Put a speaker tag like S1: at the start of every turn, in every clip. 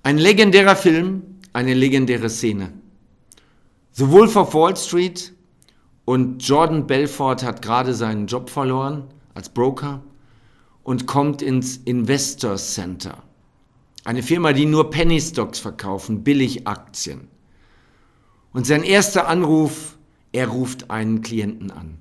S1: Ein legendärer Film, eine legendäre Szene. The Wolf of Wall Street und Jordan Belfort hat gerade seinen Job verloren als Broker und kommt ins Investor Center. Eine Firma, die nur Penny Stocks verkaufen, Billigaktien. Und sein erster Anruf, er ruft einen Klienten an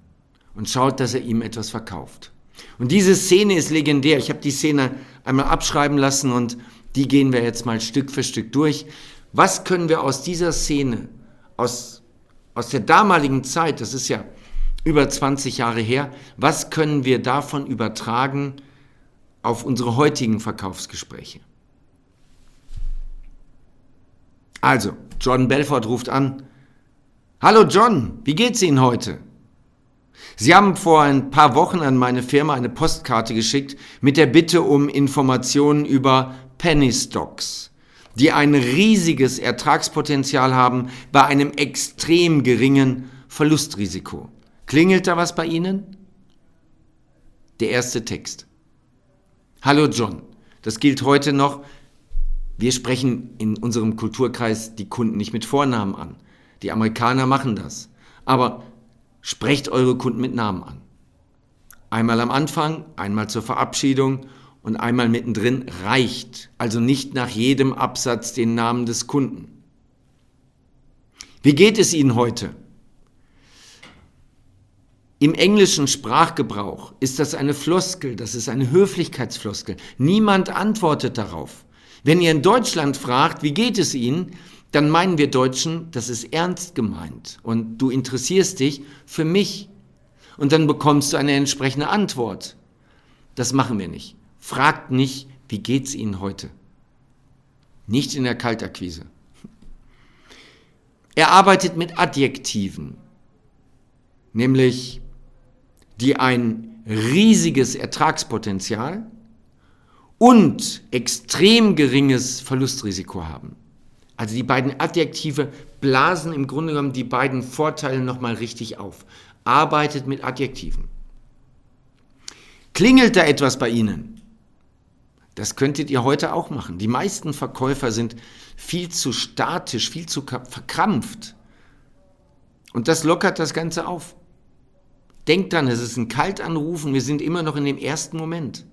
S1: und schaut, dass er ihm etwas verkauft. Und diese Szene ist legendär. Ich habe die Szene einmal abschreiben lassen und die gehen wir jetzt mal Stück für Stück durch. Was können wir aus dieser Szene, aus der damaligen Zeit, das ist ja über 20 Jahre her, was können wir davon übertragen auf unsere heutigen Verkaufsgespräche? Also, Jordan Belfort ruft an. Hallo John, wie geht's Ihnen heute? Sie haben vor ein paar Wochen an meine Firma eine Postkarte geschickt mit der Bitte um Informationen über Penny Stocks, die ein riesiges Ertragspotenzial haben bei einem extrem geringen Verlustrisiko. Klingelt da was bei Ihnen? Der erste Text. Hallo John, das gilt heute noch. Wir sprechen in unserem Kulturkreis die Kunden nicht mit Vornamen an. Die Amerikaner machen das. Aber sprecht eure Kunden mit Namen an. Einmal am Anfang, einmal zur Verabschiedung und einmal mittendrin reicht. Also nicht nach jedem Absatz den Namen des Kunden. Wie geht es Ihnen heute? Im englischen Sprachgebrauch ist das eine Floskel, das ist eine Höflichkeitsfloskel. Niemand antwortet darauf. Wenn ihr in Deutschland fragt, wie geht es Ihnen, dann meinen wir Deutschen, das ist ernst gemeint und du interessierst dich für mich und dann bekommst du eine entsprechende Antwort. Das machen wir nicht. Fragt nicht, wie geht's Ihnen heute? Nicht in der Kaltakquise. Er arbeitet mit Adjektiven, nämlich die ein riesiges Ertragspotenzial und extrem geringes Verlustrisiko haben. Also die beiden Adjektive blasen im Grunde genommen die beiden Vorteile nochmal richtig auf. Arbeitet mit Adjektiven. Klingelt da etwas bei Ihnen? Das könntet ihr heute auch machen. Die meisten Verkäufer sind viel zu statisch, viel zu verkrampft. Und das lockert das Ganze auf. Denkt dran, es ist ein Kaltanruf und wir sind immer noch in dem ersten Moment.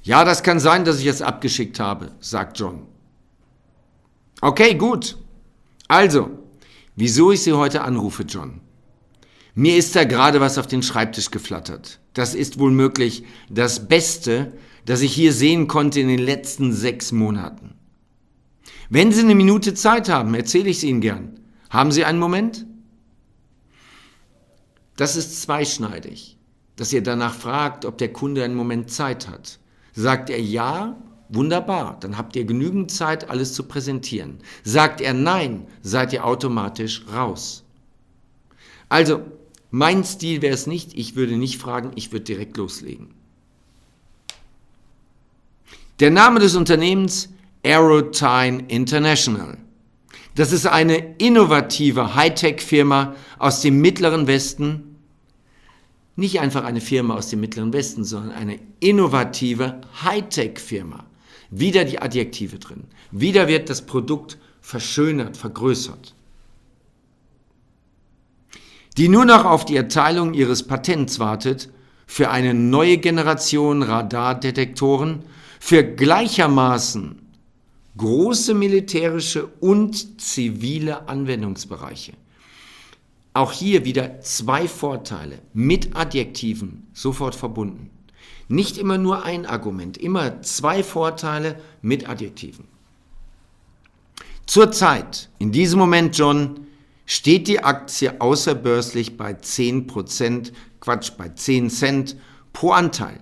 S1: Ja, das kann sein, dass ich es abgeschickt habe, sagt John. Okay, gut. Also, wieso ich Sie heute anrufe, John? Mir ist da gerade was auf den Schreibtisch geflattert. Das ist wohl möglich das Beste, das ich hier sehen konnte in den letzten 6 Monaten. Wenn Sie eine Minute Zeit haben, erzähle ich es Ihnen gern. Haben Sie einen Moment? Das ist zweischneidig, dass ihr danach fragt, ob der Kunde einen Moment Zeit hat. Sagt er ja, wunderbar, dann habt ihr genügend Zeit, alles zu präsentieren. Sagt er nein, seid ihr automatisch raus. Also, mein Stil wäre es nicht, ich würde nicht fragen, ich würde direkt loslegen. Der Name des Unternehmens Aerotyne International. Das ist eine innovative Hightech-Firma aus dem Mittleren Westen. Nicht einfach eine Firma aus dem Mittleren Westen, sondern eine innovative Hightech-Firma. Wieder die Adjektive drin. Wieder wird das Produkt verschönert, vergrößert. Die nur noch auf die Erteilung ihres Patents wartet für eine neue Generation Radardetektoren für gleichermaßen große militärische und zivile Anwendungsbereiche. Auch hier wieder 2 Vorteile mit Adjektiven sofort verbunden. Nicht immer nur ein Argument, immer 2 Vorteile mit Adjektiven. Zurzeit, in diesem Moment, John, steht die Aktie außerbörslich bei 10 Cent pro Anteil.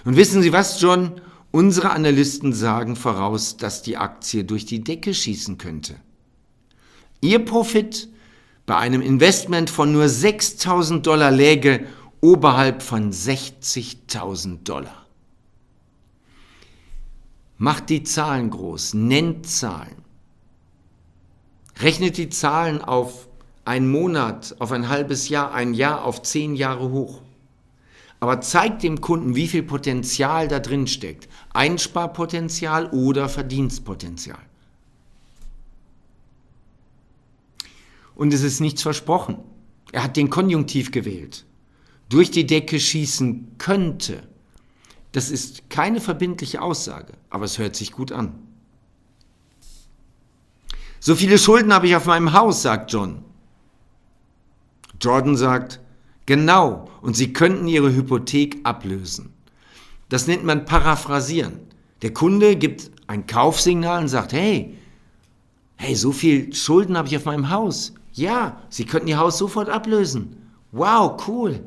S1: Und wissen Sie was, John? Unsere Analysten sagen voraus, dass die Aktie durch die Decke schießen könnte. Ihr Profit bei einem Investment von nur $6.000 läge oberhalb von $60.000. Macht die Zahlen groß, nennt Zahlen. Rechnet die Zahlen auf einen Monat, auf ein halbes Jahr, ein Jahr, auf 10 Jahre hoch. Aber zeigt dem Kunden, wie viel Potenzial da drin steckt. Einsparpotenzial oder Verdienstpotenzial. Und es ist nichts versprochen. Er hat den Konjunktiv gewählt. Durch die Decke schießen könnte. Das ist keine verbindliche Aussage, aber es hört sich gut an. So viele Schulden habe ich auf meinem Haus, sagt John. Jordan sagt, genau, und Sie könnten Ihre Hypothek ablösen. Das nennt man Paraphrasieren. Der Kunde gibt ein Kaufsignal und sagt, hey, so viel Schulden habe ich auf meinem Haus. Ja, Sie könnten Ihr Haus sofort ablösen. Wow, cool.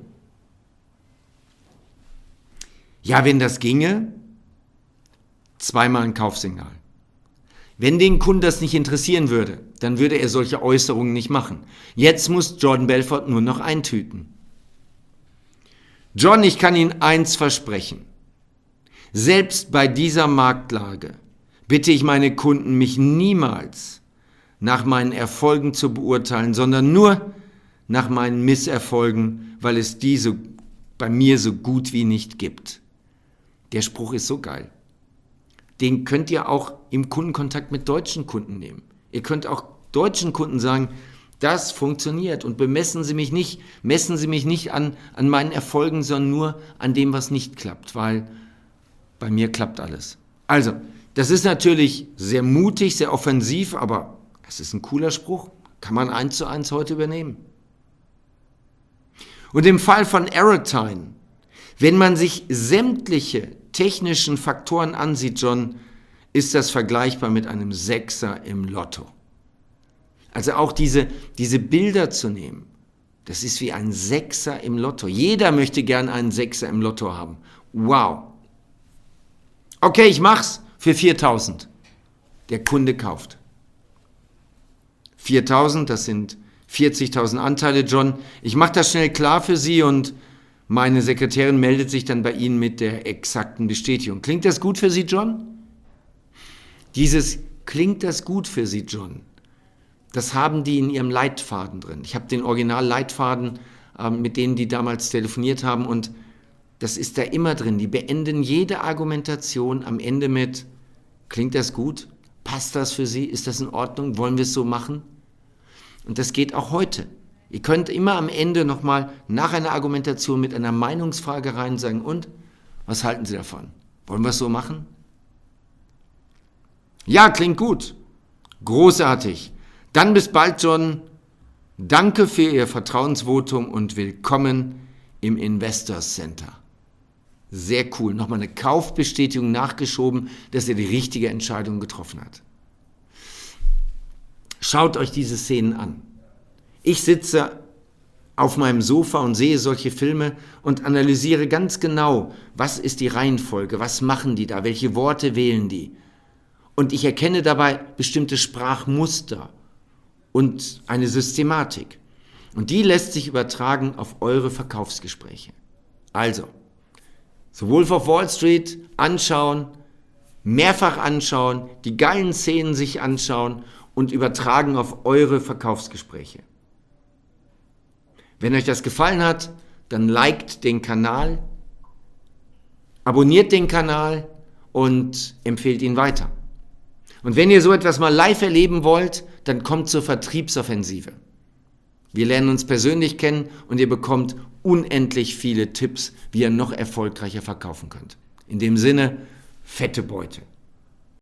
S1: Ja, wenn das ginge, zweimal ein Kaufsignal. Wenn den Kunden das nicht interessieren würde, dann würde er solche Äußerungen nicht machen. Jetzt muss Jordan Belfort nur noch eintüten. John, ich kann Ihnen eins versprechen. Selbst bei dieser Marktlage bitte ich meine Kunden, mich niemals nach meinen Erfolgen zu beurteilen, sondern nur nach meinen Misserfolgen, weil es diese bei mir so gut wie nicht gibt. Der Spruch ist so geil. Den könnt ihr auch im Kundenkontakt mit deutschen Kunden nehmen. Ihr könnt auch deutschen Kunden sagen, das funktioniert und messen Sie mich nicht an meinen Erfolgen, sondern nur an dem, was nicht klappt, weil bei mir klappt alles. Also, das ist natürlich sehr mutig, sehr offensiv, aber es ist ein cooler Spruch, kann man 1:1 heute übernehmen. Und im Fall von Aerotyne, wenn man sich sämtliche technischen Faktoren ansieht, John, ist das vergleichbar mit einem Sechser im Lotto. Also auch diese Bilder zu nehmen, das ist wie ein Sechser im Lotto. Jeder möchte gern einen Sechser im Lotto haben. Wow. Okay, ich mach's für 4.000. Der Kunde kauft. 4.000, das sind 40.000 Anteile, John. Ich mache das schnell klar für Sie und meine Sekretärin meldet sich dann bei Ihnen mit der exakten Bestätigung. Klingt das gut für Sie, John? Klingt das gut für Sie, John? Das haben die in ihrem Leitfaden drin. Ich habe den Original-Leitfaden, mit denen die damals telefoniert haben, und das ist da immer drin. Die beenden jede Argumentation am Ende mit, klingt das gut? Passt das für Sie? Ist das in Ordnung? Wollen wir es so machen? Und das geht auch heute. Ihr könnt immer am Ende nochmal nach einer Argumentation mit einer Meinungsfrage rein sagen, und, was halten Sie davon? Wollen wir es so machen? Ja, klingt gut. Großartig. Dann bis bald, John. Danke für Ihr Vertrauensvotum und willkommen im Investors Center. Sehr cool. Nochmal eine Kaufbestätigung nachgeschoben, dass er die richtige Entscheidung getroffen hat. Schaut euch diese Szenen an. Ich sitze auf meinem Sofa und sehe solche Filme und analysiere ganz genau, was ist die Reihenfolge, was machen die da, welche Worte wählen die. Und ich erkenne dabei bestimmte Sprachmuster und eine Systematik. Und die lässt sich übertragen auf eure Verkaufsgespräche. Also, The Wolf of Wall Street anschauen, mehrfach anschauen, die geilen Szenen sich anschauen und übertragen auf eure Verkaufsgespräche. Wenn euch das gefallen hat, dann liked den Kanal, abonniert den Kanal und empfehlt ihn weiter. Und wenn ihr so etwas mal live erleben wollt, dann kommt zur Vertriebsoffensive. Wir lernen uns persönlich kennen und ihr bekommt unendlich viele Tipps, wie ihr noch erfolgreicher verkaufen könnt. In dem Sinne, fette Beute.